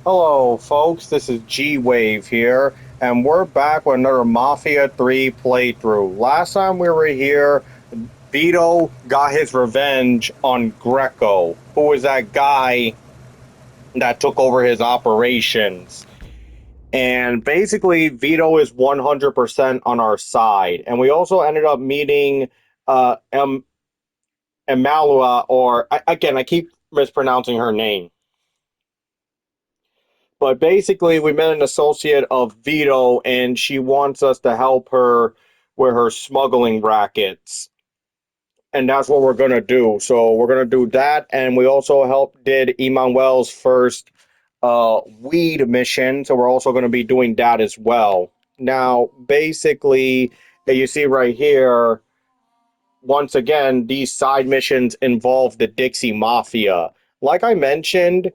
Hello, folks. This is Gwave here, and we're back with another Mafia 3 playthrough. Last time we were here, Vito got his revenge on Greco, who was that guy that took over his operations. And basically, Vito is 100% on our side. And we also ended up meeting Emalua, or again, I keep mispronouncing her name. But basically, we met an associate of Vito, and she wants us to help her with her smuggling rackets. And that's what we're gonna do. So we're gonna do that, and we also did Emanuel's first weed mission. So we're also gonna be doing that as well. Now, basically, you see right here, once again, these side missions involve the Dixie Mafia. Like I mentioned,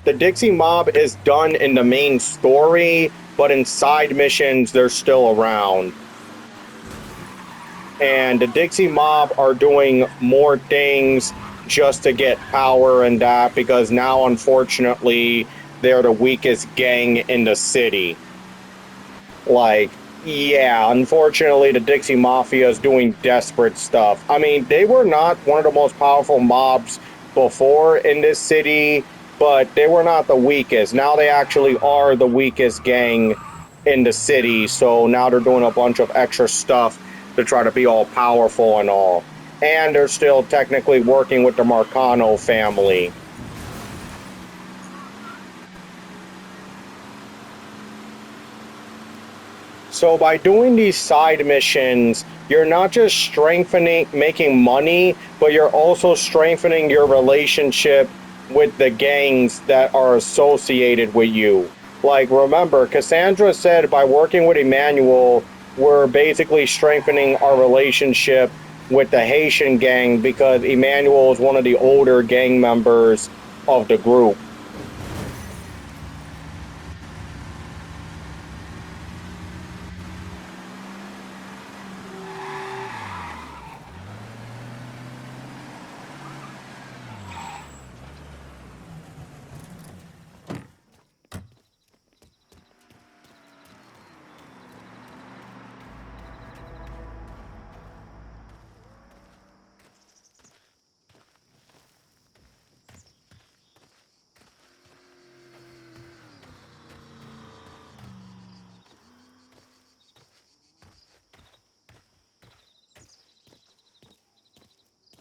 the Dixie Mob is done in the main story, but in side missions, they're still around. And the Dixie Mob are doing more things just to get power and that, because now, unfortunately, they're the weakest gang in the city. Like, yeah, unfortunately, the Dixie Mafia is doing desperate stuff. I mean, they were not one of the most powerful mobs before in this city, but they were not the weakest. Now they actually are the weakest gang in the city, so now they're doing a bunch of extra stuff to try to be all powerful and all. And they're still technically working with the Marcano family. So by doing these side missions, you're not just strengthening, making money, but you're also strengthening your relationship with the gangs that are associated with you. Like, remember, Cassandra said by working with Emmanuel, we're basically strengthening our relationship with the Haitian gang because Emmanuel is one of the older gang members of the group.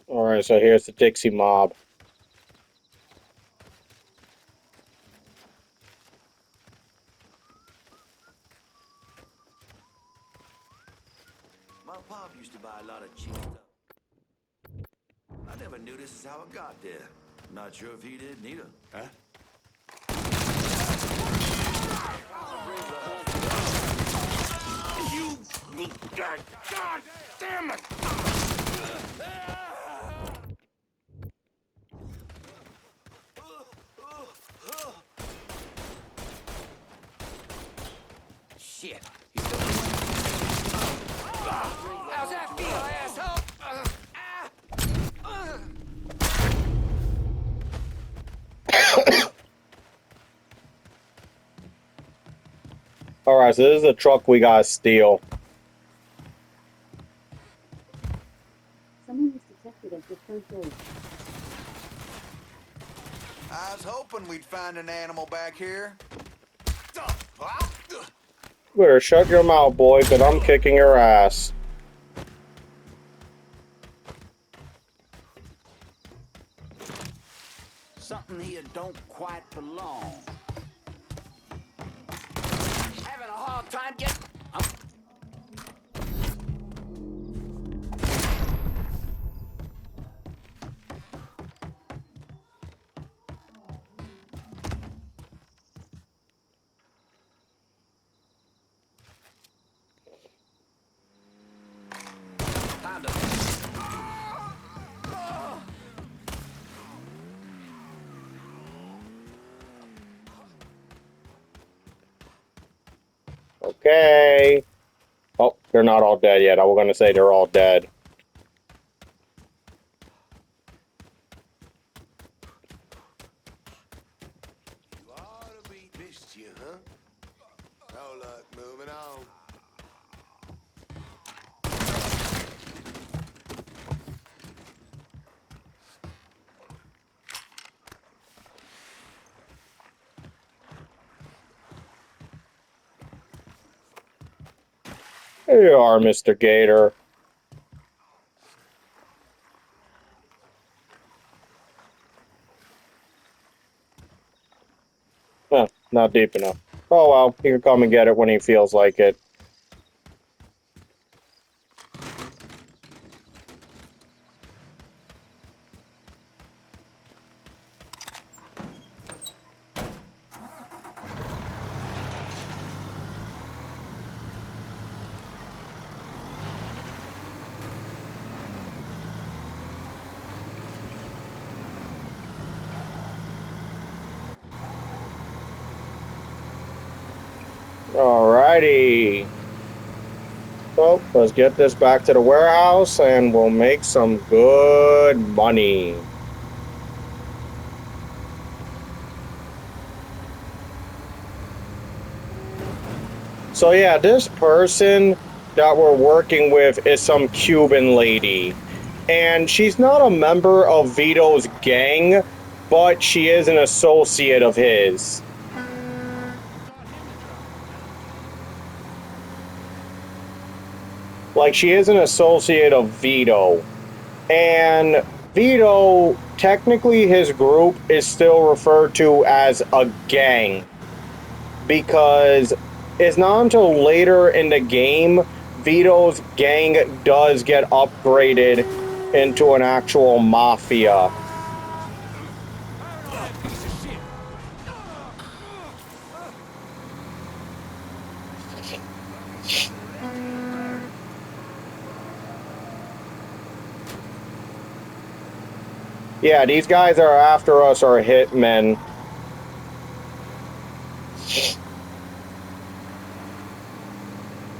All right, so here's the Dixie Mob. My pop used to buy a lot of cheap stuff. I never knew this is how it got there. Not sure if he did neither. Huh? You... God damn it! Shit. How's that feel, asshole? All right, so this is a truck we gotta steal. Someone was detected at the front door. I was hoping we'd find an animal back here. Better shut your mouth, boy, because I'm kicking your ass. Something here don't quite belong. Having a hard time getting... Time to... Okay. Oh, they're not all dead yet. I was going to say they're all dead. You ought you, huh? Oh, look, moving on. Here you are, Mr. Gator. Not deep enough. Oh well, he can come and get it when he feels like it. Alrighty. So, let's get this back to the warehouse and we'll make some good money. So yeah, this person that we're working with is some Cuban lady. And she's not a member of Vito's gang, but she is an associate of his. Like, she is an associate of Vito. And Vito, technically his group is still referred to as a gang. Because it's not until later in the game Vito's gang does get upgraded into an actual mafia. Yeah, these guys that are after us are hitmen.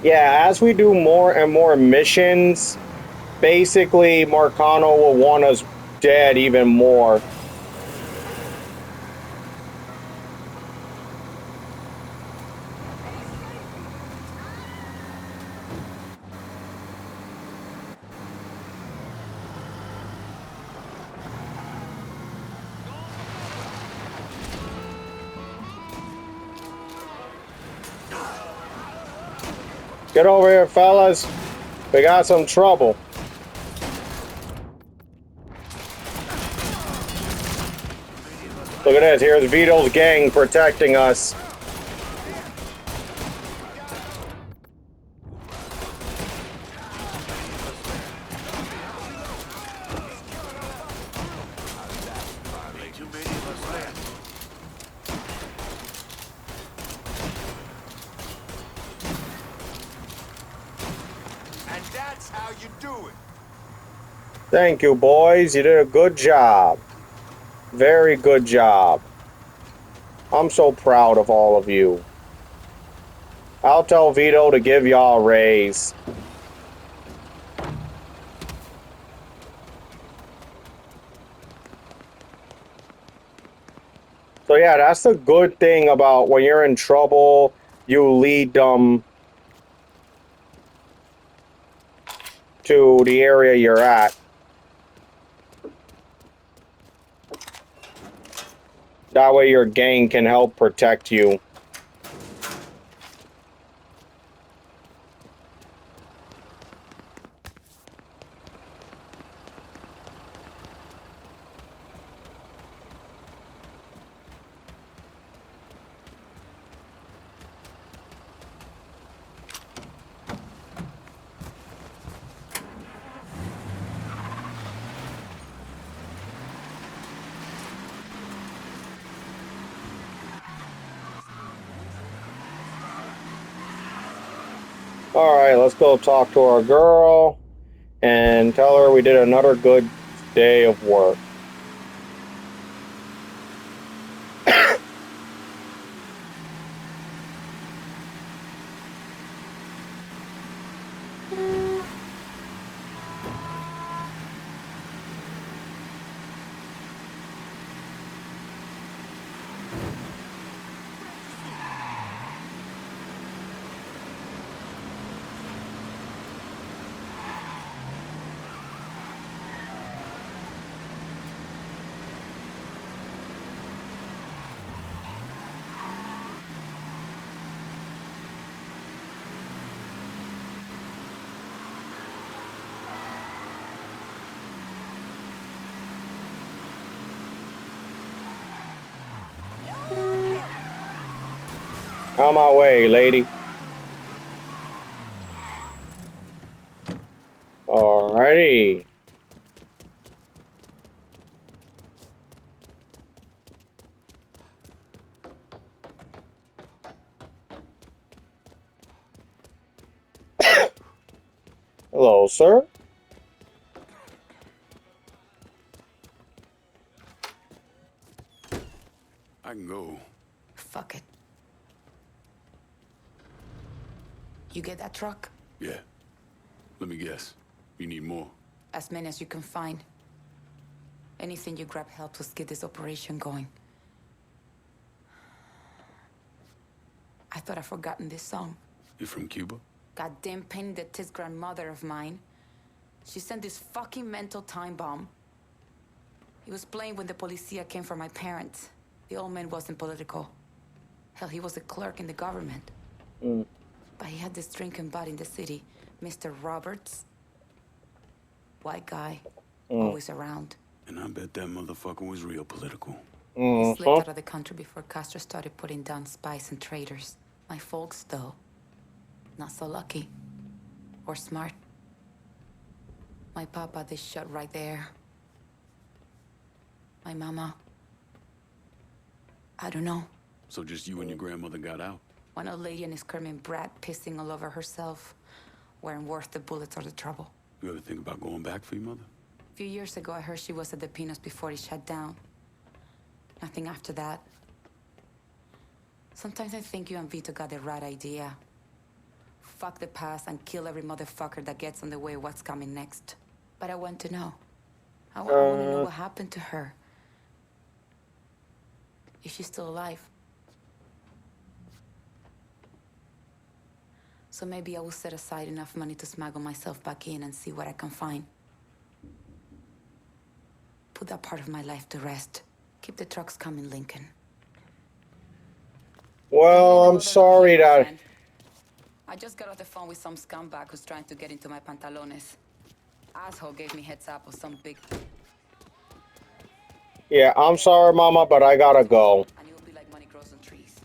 Yeah, as we do more and more missions, basically Marcano will want us dead even more. Get over here, fellas. We got some trouble. Look at this. Here's Vito's gang protecting us. And that's how you do it. Thank you, boys. You did a good job. Very good job. I'm so proud of all of you. I'll tell Vito to give y'all a raise. So yeah, that's the good thing about when you're in trouble, you lead them to the area you're at. That way your gang can help protect you. Alright, let's go talk to our girl and tell her we did another good day of work. On my way, lady. Alrighty. Hello, sir. I can go. Fuck it. You get that truck? Yeah. Let me guess. You need more. As many as you can find. Anything you grab helps us get this operation going. I thought I'd forgotten this song. You from Cuba? Goddamn pain in the tits grandmother of mine. She sent this fucking mental time bomb. He was playing when the policia came for my parents. The old man wasn't political. Hell, he was a clerk in the government. But he had this drinking buddy in the city, Mr. Roberts. White guy, always around. And I bet that motherfucker was real political. He slipped out of the country before Castro started putting down spies and traitors. My folks, though, not so lucky. Or smart. My papa, they shot right there. My mama, I don't know. So just you and your grandmother got out? One old lady and a screaming brat pissing all over herself weren't worth the bullets or the trouble. You ever think about going back for your mother? A few years ago, I heard she was at the Pinos before it shut down. Nothing after that. Sometimes I think you and Vito got the right idea. Fuck the past and kill every motherfucker that gets on the way of what's coming next. But I want to know. I want to know what happened to her. If she's still alive. So maybe I will set aside enough money to smuggle myself back in and see what I can find. Put that part of my life to rest. Keep the trucks coming, Lincoln. Well, I'm sorry that... I just got off the phone with some scumbag who's trying to get into my pantalones. Asshole gave me heads up of some big... Yeah, I'm sorry, Mama, but I gotta go. And it will be like money grows on trees.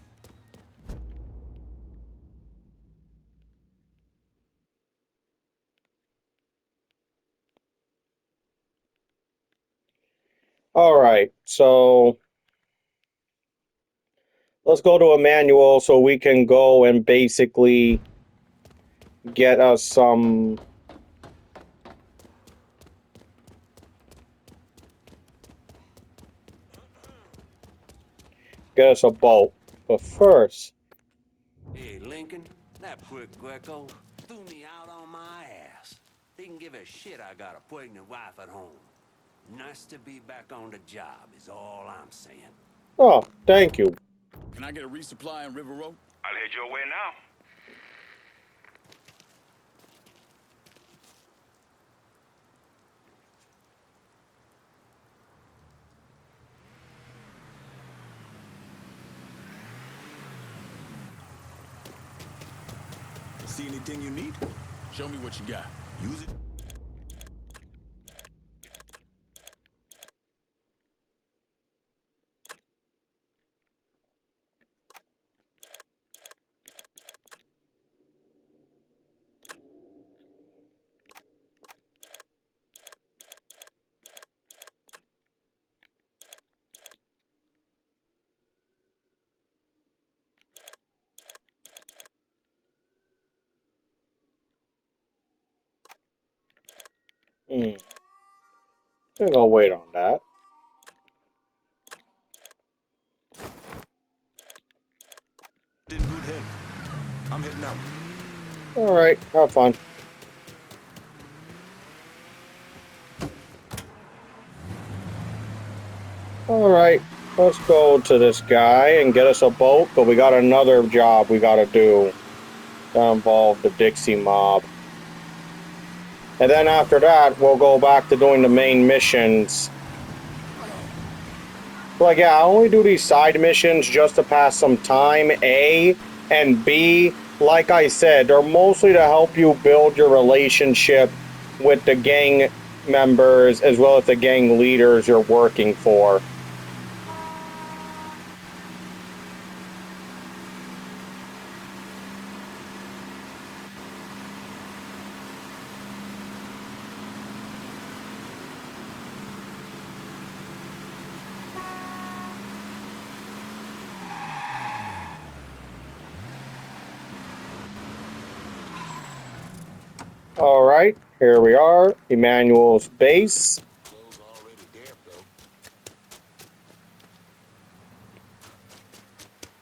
Alright, so... Let's go to a manual so we can go and basically get us some... Get us a boat. But first... Hey, Lincoln, that prick Greco threw me out on my ass. Didn't give a shit I got a pregnant wife at home. Nice to be back on the job is all I'm saying. Oh, thank you. Can I get a resupply in River Road? I'll head your way now. See anything you need? Show me what you got. Use it. We're gonna wait on that. In good health. I'm heading out. Alright, have fun. Alright, let's go to this guy and get us a boat, but we got another job we gotta do that involve the Dixie mob. And then after that, we'll go back to doing the main missions. Like, yeah, I only do these side missions just to pass some time, A, and B, like I said, they're mostly to help you build your relationship with the gang members as well as the gang leaders you're working for. right, here we are, Emmanuel's base. Clothes already damp, though.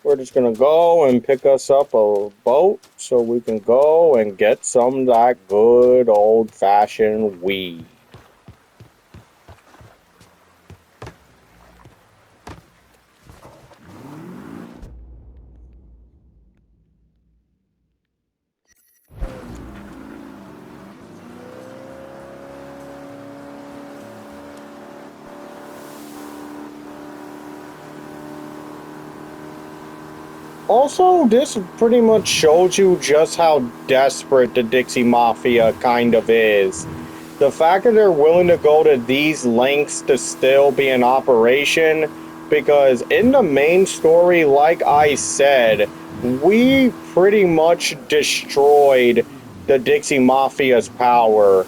We're just gonna go and pick us up a boat so we can go and get some of that good old-fashioned weed. Also, this pretty much shows you just how desperate the Dixie Mafia kind of is. The fact that they're willing to go to these lengths to still be in operation, because in the main story, like I said, we pretty much destroyed the Dixie Mafia's power.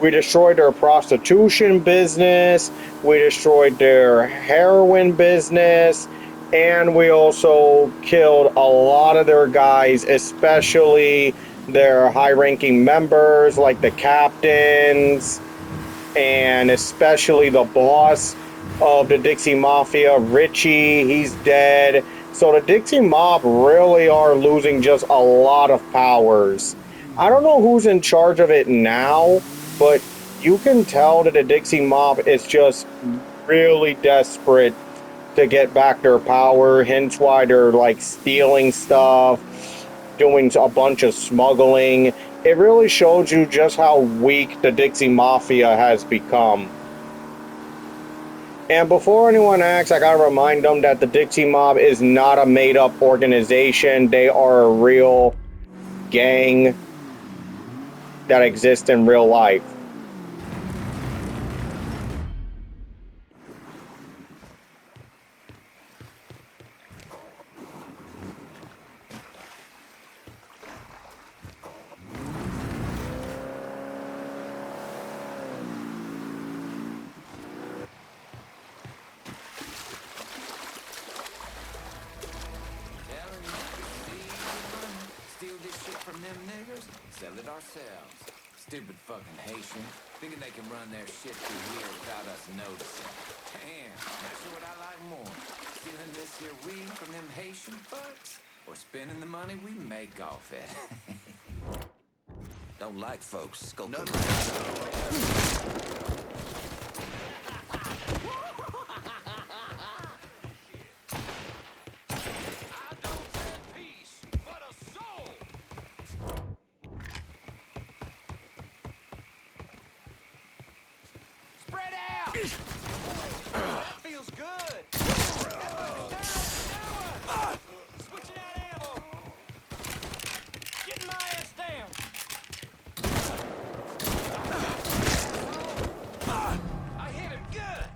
We destroyed their prostitution business, we destroyed their heroin business, and we also killed a lot of their guys, especially their high-ranking members like the captains, and especially the boss of the Dixie Mafia, Richie. He's dead. So the Dixie Mob really are losing just a lot of powers. I don't know who's in charge of it now, but you can tell that the Dixie Mob is just really desperate to get back their power, hence why they're like stealing stuff, doing a bunch of smuggling. It really shows you just how weak the Dixie Mafia has become. And before anyone asks, I gotta remind them that the Dixie Mob is not a made-up organization. They are a real gang that exists in real life. Steal this shit from them niggers, sell it ourselves. Stupid fucking Haitian, thinking they can run their shit through here without us noticing. Damn, not sure what I like more. Stealing this here weed from them Haitian fucks, or spending the money we make off it. Don't like folks skulking. Spread out! Feels good! Switching out ammo! Getting my ass down! I hit him good!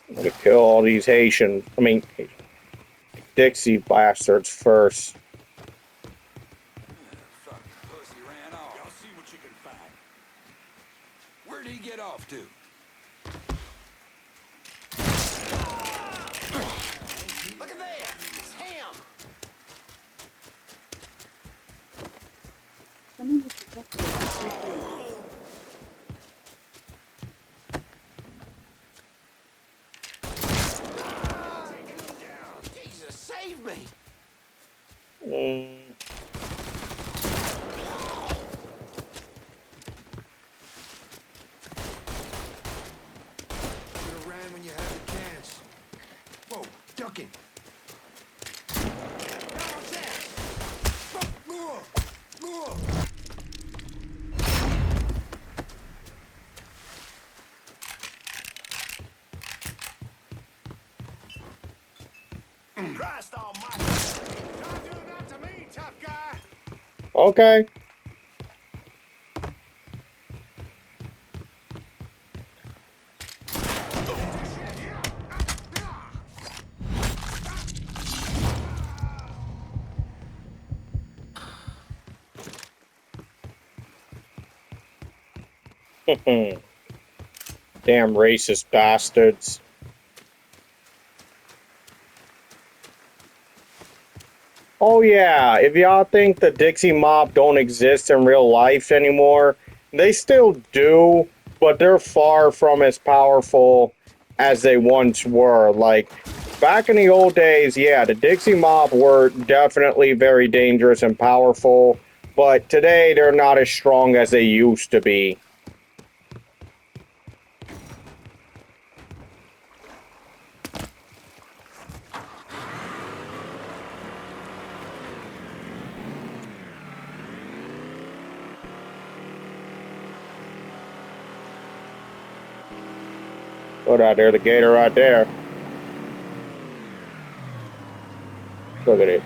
I'm gonna kill all these Dixie bastards first. Fucking pussy ran off. Y'all see what you can find. Where'd he get off to? Look at that! It's him! Someone was protected. Jesus, save me! Should've ran when you had the chance. Whoa, ducking. Christ almighty! Don't do that to me, tough guy! Okay. Damn racist bastards. Oh yeah, if y'all think the Dixie Mob don't exist in real life anymore, they still do, but they're far from as powerful as they once were. Like, back in the old days, yeah, the Dixie Mob were definitely very dangerous and powerful, but today they're not as strong as they used to be. Look out there, the gator right there. Look at it.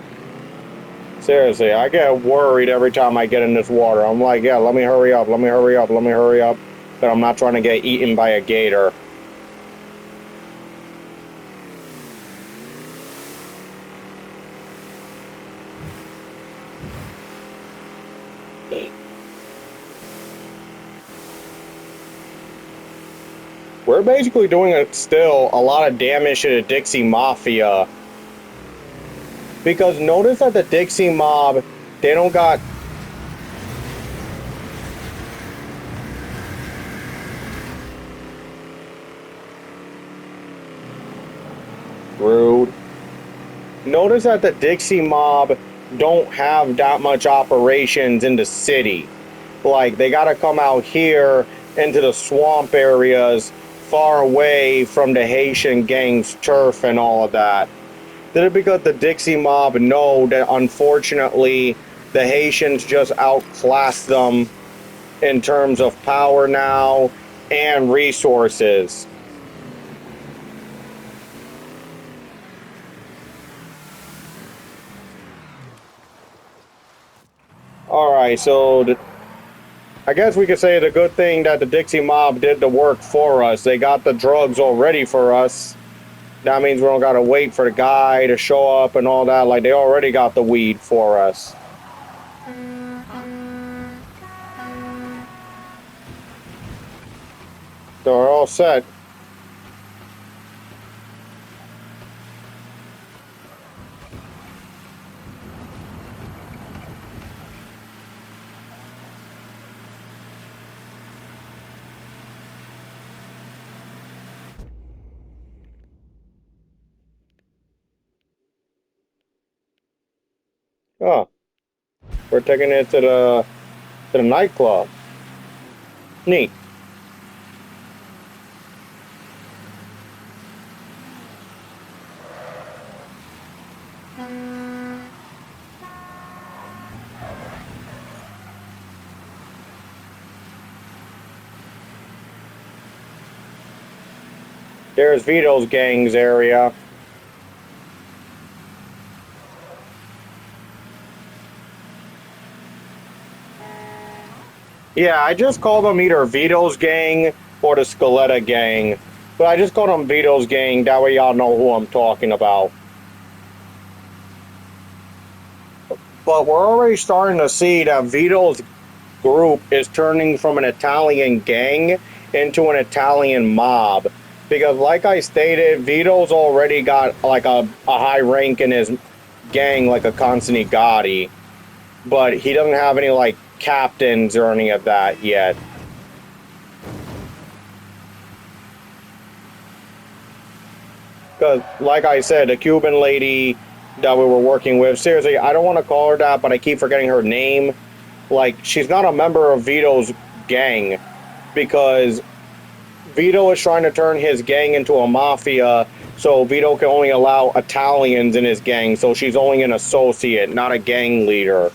Seriously, I get worried every time I get in this water. I'm like, yeah, let me hurry up, let me hurry up, let me hurry up. But I'm not trying to get eaten by a gator. We're basically doing still a lot of damage to the Dixie Mafia. Because notice that the Dixie Mob, they don't got... Rude. Notice that the Dixie Mob don't have that much operations in the city. Like, they gotta come out here into the swamp areas far away from the Haitian gang's turf and all of that. Did it because the Dixie Mob know that unfortunately the Haitians just outclass them in terms of power now and resources. Alright, so I guess we could say the good thing that the Dixie Mob did the work for us. They got the drugs all ready for us. That means we don't gotta wait for the guy to show up and all that. Like, they already got the weed for us. So we're all set. Oh, we're taking it to the nightclub. Neat. There's Vito's gang's area. Yeah, I just call them either Vito's gang or the Scaletta gang. But I just call them Vito's gang, that way y'all know who I'm talking about. But we're already starting to see that Vito's group is turning from an Italian gang into an Italian mob. Because like I stated, Vito's already got like a high rank in his gang, like a Consanigati. But he doesn't have any like captains or any of that yet. Because, like I said, the Cuban lady that we were working with, seriously, I don't want to call her that, but I keep forgetting her name. Like, she's not a member of Vito's gang, because Vito is trying to turn his gang into a mafia, so Vito can only allow Italians in his gang, so she's only an associate, not a gang leader.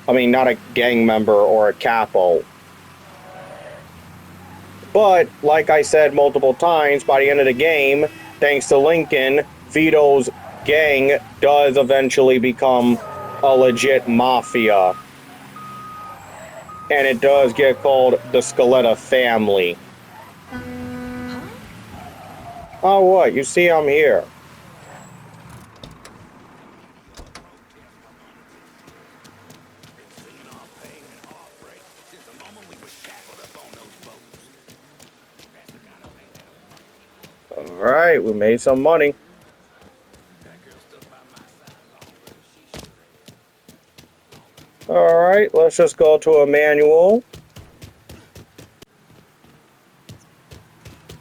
I mean, not a gang member or a capo. But, like I said multiple times, by the end of the game, thanks to Lincoln, Vito's gang does eventually become a legit mafia. And it does get called the Scaletta family. Oh, what? You see I'm here. Been singing our pain and heartbreak since the moment we were shackled up on those boats. Alright, we made some money. Alright, let's just go to a manual.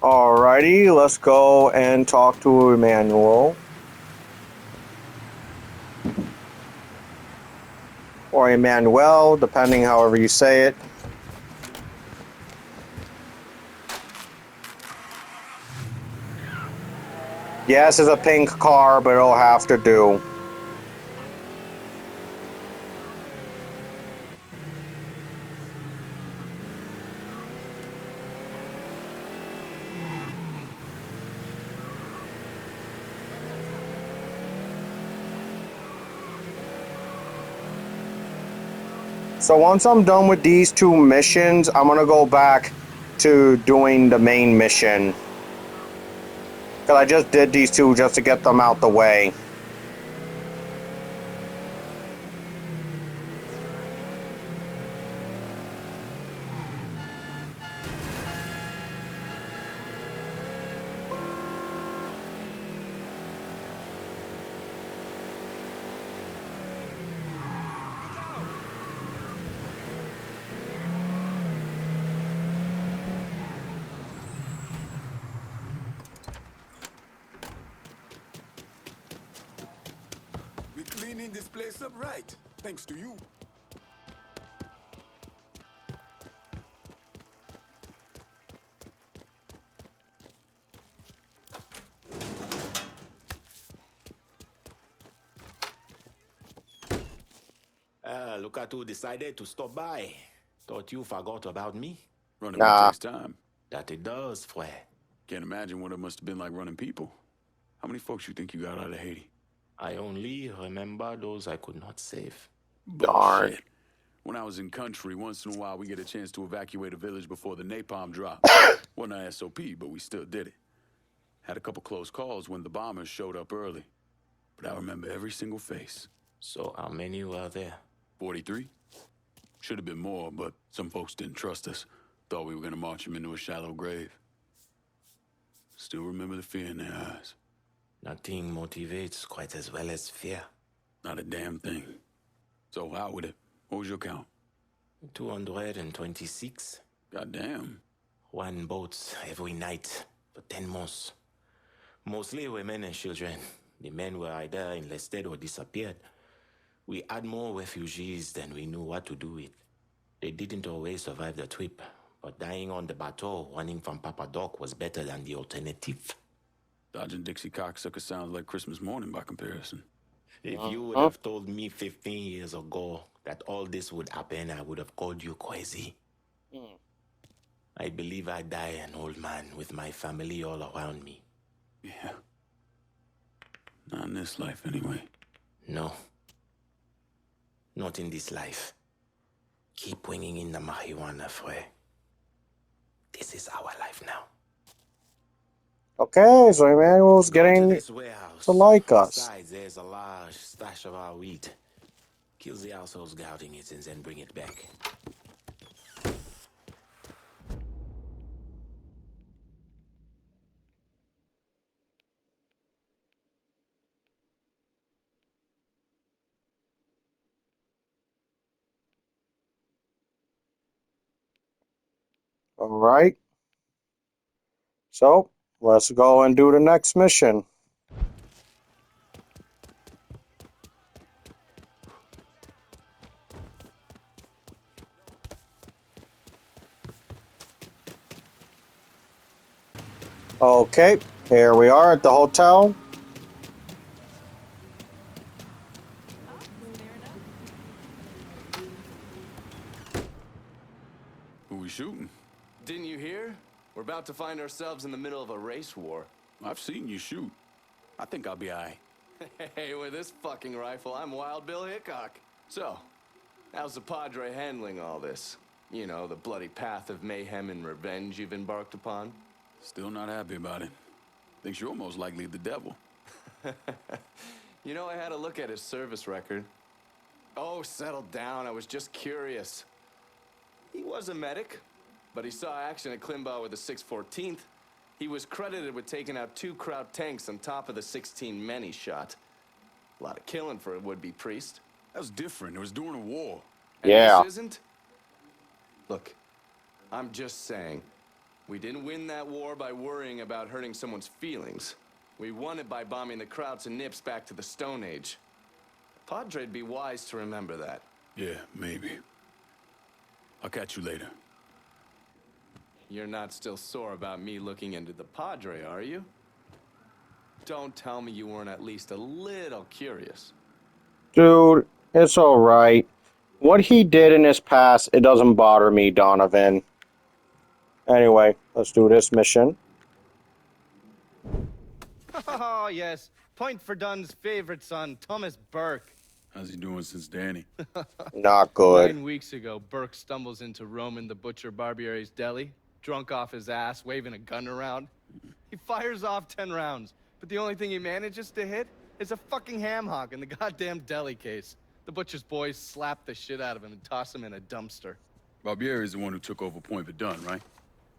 Alrighty, let's go and talk to Emmanuel. Or Emmanuel, depending however you say it. Yes, it's a pink car, but it'll have to do. So once I'm done with these two missions, I'm gonna go back to doing the main mission. Because I just did these two just to get them out the way. We cleaning this place up right, thanks to you. Look at who decided to stop by. Thought you forgot about me. Running me Nah. takes time. That it does, Fue. Can't imagine what it must have been like running people. How many folks you think you got out of Haiti? I only remember those I could not save. Darn. Bullshit. When I was in country, once in a while we get a chance to evacuate a village before the napalm drop. Wasn't a SOP, but we still did it. Had a couple close calls when the bombers showed up early. But I remember every single face. So how many were there? 43? Should have been more, but some folks didn't trust us. Thought we were gonna march them into a shallow grave. Still remember the fear in their eyes. Nothing motivates quite as well as fear. Not a damn thing. So out with it. What was your count? 226. Goddamn. One boat every night for 10 months. Mostly women and children. The men were either enlisted or disappeared. We had more refugees than we knew what to do with. They didn't always survive the trip, but dying on the bateau running from Papa Doc was better than the alternative. Dodging Dixie cocksucker sounds like Christmas morning by comparison. If you would have told me 15 years ago that all this would happen, I would have called you crazy. I believe I die an old man with my family all around me. Yeah. Not in this life, anyway. No. Not in this life. Keep bringing in the marijuana, Fue. This is our life now. Okay, so Emmanuel's Go to getting this warehouse. to like us. Besides, there's a large stash of our wheat. Kill the assholes guarding it and then bring it back. Alright. So, let's go and do the next mission. Okay, here we are at the hotel. Who we shooting? Didn't you hear? We're about to find ourselves in the middle of a race war. I've seen you shoot. I think I'll be aight. Hey, with this fucking rifle, I'm Wild Bill Hickok. So, how's the Padre handling all this? You know, the bloody path of mayhem and revenge you've embarked upon? Still not happy about it. Thinks you're almost likely the devil. You know, I had a look at his service record. Oh, settle down. I was just curious. He was a medic, but he saw action at Klimbaugh with the 614th. He was credited with taking out 2 Kraut tanks on top of the 16 men he shot. A lot of killing for a would-be priest. That was different. It was during a war. And Yeah. this isn't? Look, I'm just saying, we didn't win that war by worrying about hurting someone's feelings. We won it by bombing the Krauts and Nips back to the Stone Age. Padre'd be wise to remember that. Yeah, maybe. I'll catch you later. You're not still sore about me looking into the Padre, are you? Don't tell me you weren't at least a little curious. Dude, it's alright. What he did in his past, it doesn't bother me, Donovan. Anyway, let's do this mission. Oh, yes. Point for Dunn's favorite son, Thomas Burke. How's he doing since Danny? Not good. 9 weeks ago, Burke stumbles into Roman the Butcher Barbiere's deli, drunk off his ass, waving a gun around. He fires off 10 rounds, but the only thing he manages to hit is a fucking ham hock in the goddamn deli case. The butcher's boys slap the shit out of him and toss him in a dumpster. Barbieri's the one who took over Point Verdun, right?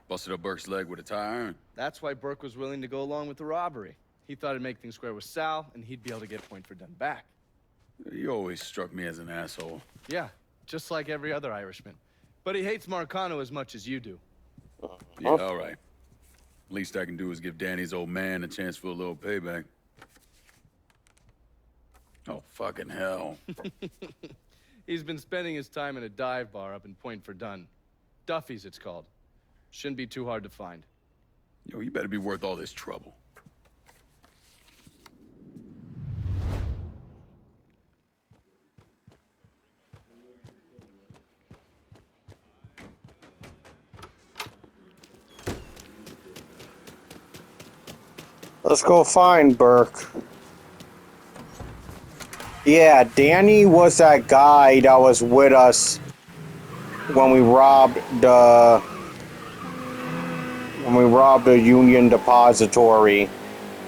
Busted up Burke's leg with a tire iron. That's why Burke was willing to go along with the robbery. He thought it'd make things square with Sal, and he'd be able to get Point Verdun back. You always struck me as an asshole. Yeah, just like every other Irishman. But he hates Marcano as much as you do. Yeah, all right. Least I can do is give Danny's old man a chance for a little payback. Oh, fucking hell. He's been spending his time in a dive bar up in Point Verdun. Duffy's, it's called. Shouldn't be too hard to find. Yo, you better be worth all this trouble. Let's go find Burke. Yeah, Danny was that guy that was with us when we robbed the Union Depository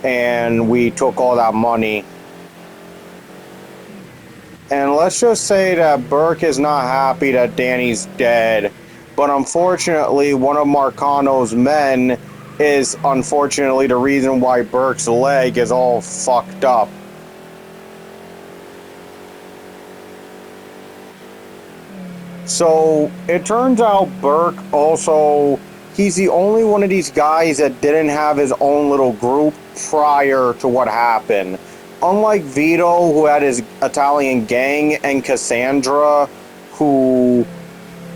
and we took all that money. And let's just say that Burke is not happy that Danny's dead, but unfortunately one of Marcano's men is unfortunately the reason why Burke's leg is all fucked up. So it turns out Burke also, he's the only one of these guys that didn't have his own little group prior to what happened. Unlike Vito, who had his Italian gang, and Cassandra, who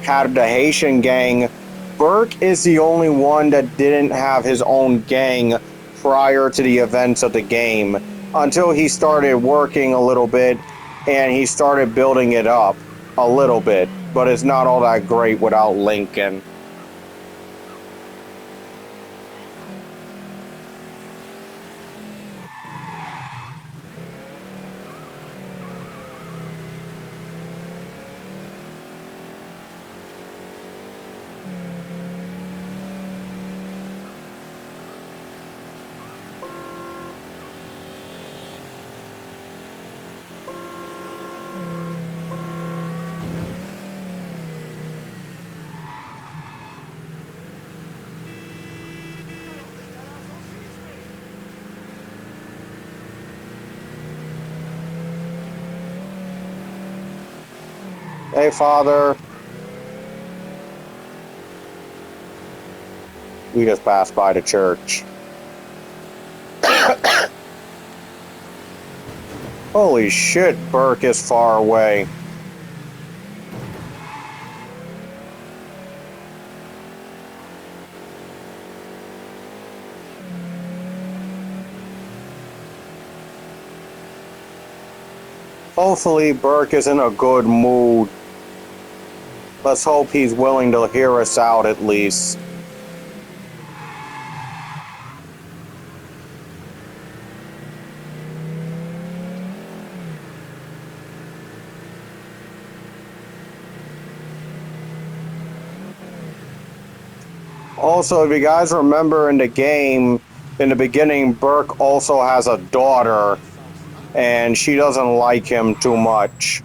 had the Haitian gang, Burke is the only one that didn't have his own gang prior to the events of the game, until he started working a little bit and he started building it up a little bit, but it's not all that great without Lincoln. Hey, Father. We just passed by the church. Holy shit, Burke is far away. Hopefully, Burke is in a good mood. Let's hope he's willing to hear us out at least. Also, if you guys remember in the game, in the beginning, Burke also has a daughter, and she doesn't like him too much.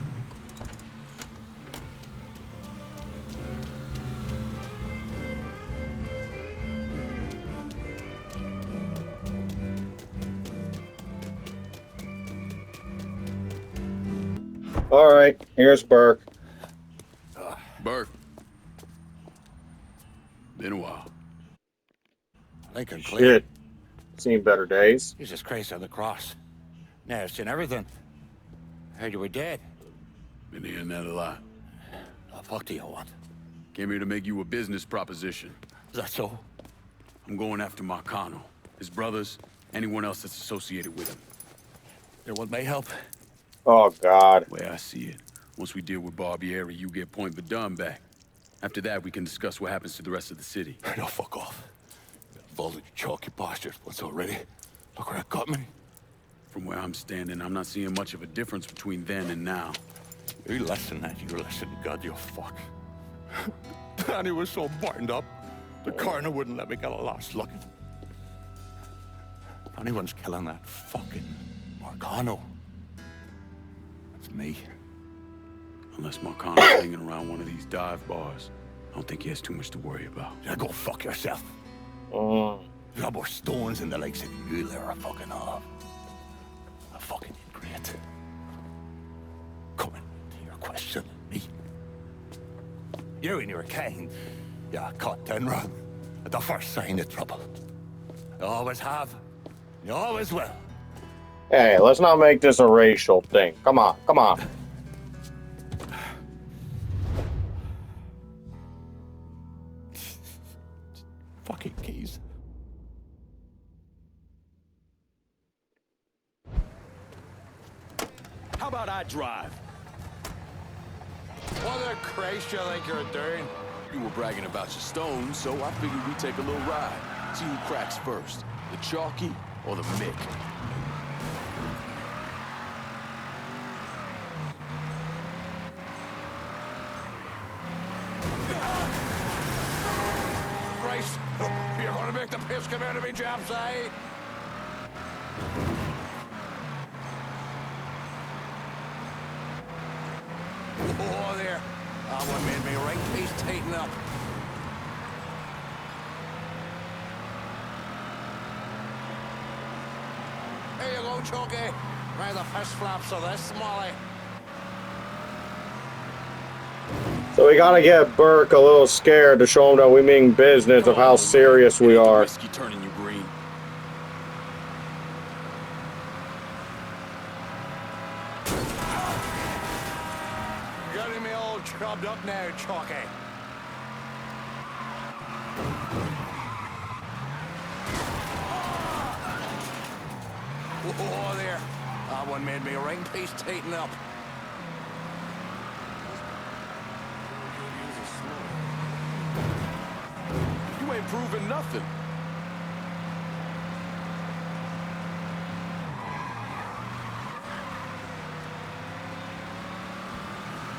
All right, here's Burke. Burke. Been a while. Lincoln clear. Shit, seen better days. Jesus Christ on the cross. Now I've seen everything. Heard you were dead. Been hearing that a lot. The fuck do you want? Came here to make you a business proposition. Is that so? I'm going after Marcano, his brothers, anyone else that's associated with him. You want my help? Oh God. The way I see it, once we deal with Barbieri, you get Point Verdun back. After that, we can discuss what happens to the rest of the city. No, fuck off. Involved in your chalky postures once already. Look where it got me. From where I'm standing, I'm not seeing much of a difference between then and now. You listen, that you listen, God, you fuck. Danny was so burned up, the coroner wouldn't let me get a last look. If anyone's killing that fucking Marcano, it's me. Unless Marcano's hanging around one of these dive bars, I don't think he has too much to worry about. Yeah, go fuck yourself. Mm. You got more stones in the lakes than you there are fucking off. A fucking ingrate. Coming to your question, me. You and your kind, you caught 10 wrong at the first sign of trouble. You always have, you always will. Hey, let's not make this a racial thing. Come on, come on. Fucking keys. How about I drive? What the Christ you think you're doing? You were bragging about your stones, so I figured we'd take a little ride. See who cracks first, the Chalky or the Mick. Christ, you're gonna make the piss come out of me, chaps, eh? Oh, there. That one made me right piece tighten up. Here you go, Chunky. Try the fish flaps of this, Molly. So we gotta get Burke a little scared to show him that we mean business of how serious we are. Whiskey turning you green. Getting me all chubbed up now, Chalky. Oh, there. That one made me ring piece tighten up. You ain't proving nothing.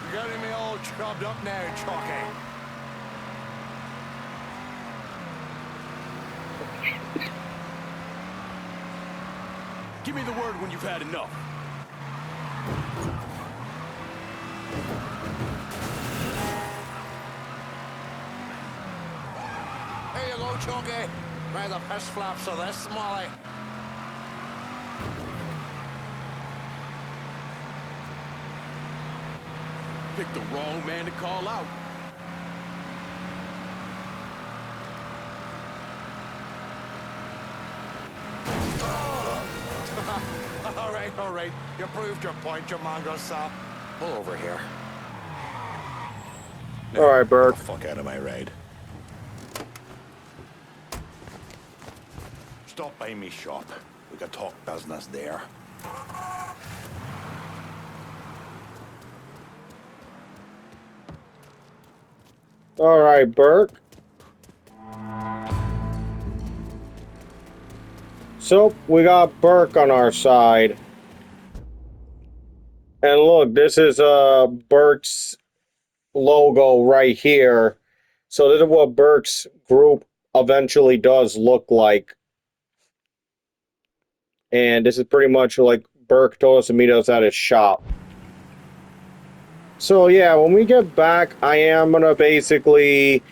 You're getting me all chubbed up now, Chalky. Give me the word when you've had enough. Here you go, Chunky. Try the fish flaps of this, Molly. Picked the wrong man to call out. All right. You proved your point, you mongrel sap. Pull over here. All right, Burke. Fuck out of my ride. Stop by me shop. We can talk business there. All right, Burke. So we got Burke on our side. And look, this is Burke's logo right here. So this is what Burke's group eventually does look like. And this is pretty much like Burke told us to meet us at his shop. So yeah, when we get back, I am going to basically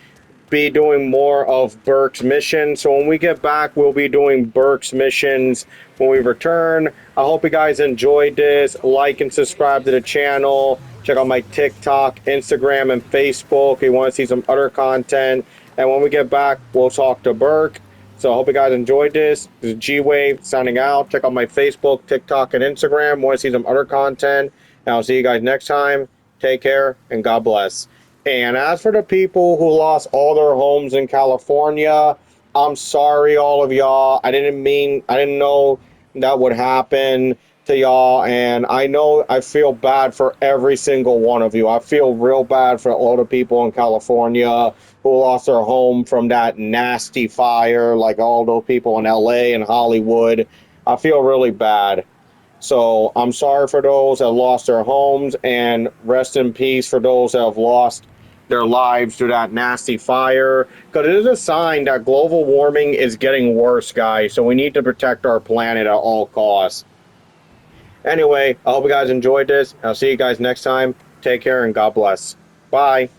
be doing more of Burke's mission. So when we get back, we'll be doing Burke's missions when we return. I hope you guys enjoyed this. Like and subscribe to the channel. Check out my TikTok, Instagram, and Facebook if you want to see some other content. And when we get back, we'll talk to Burke. So I hope you guys enjoyed this. This is Gwave signing out. Check out my Facebook, TikTok, and Instagram. Want to see some other content. And I'll see you guys next time. Take care, and God bless. And as for the people who lost all their homes in California, I'm sorry, all of y'all. I didn't know that would happen to y'all. And I feel bad for every single one of you. I feel real bad for all the people in California who lost their home from that nasty fire, like all those people in LA and Hollywood. I feel really bad. So I'm sorry for those that lost their homes, and rest in peace for those that have lost their lives through that nasty fire, because it is a sign that global warming is getting worse, guys. So we need to protect our planet at all costs. Anyway, I hope you guys enjoyed this. I'll see you guys next time. Take care and God bless. Bye.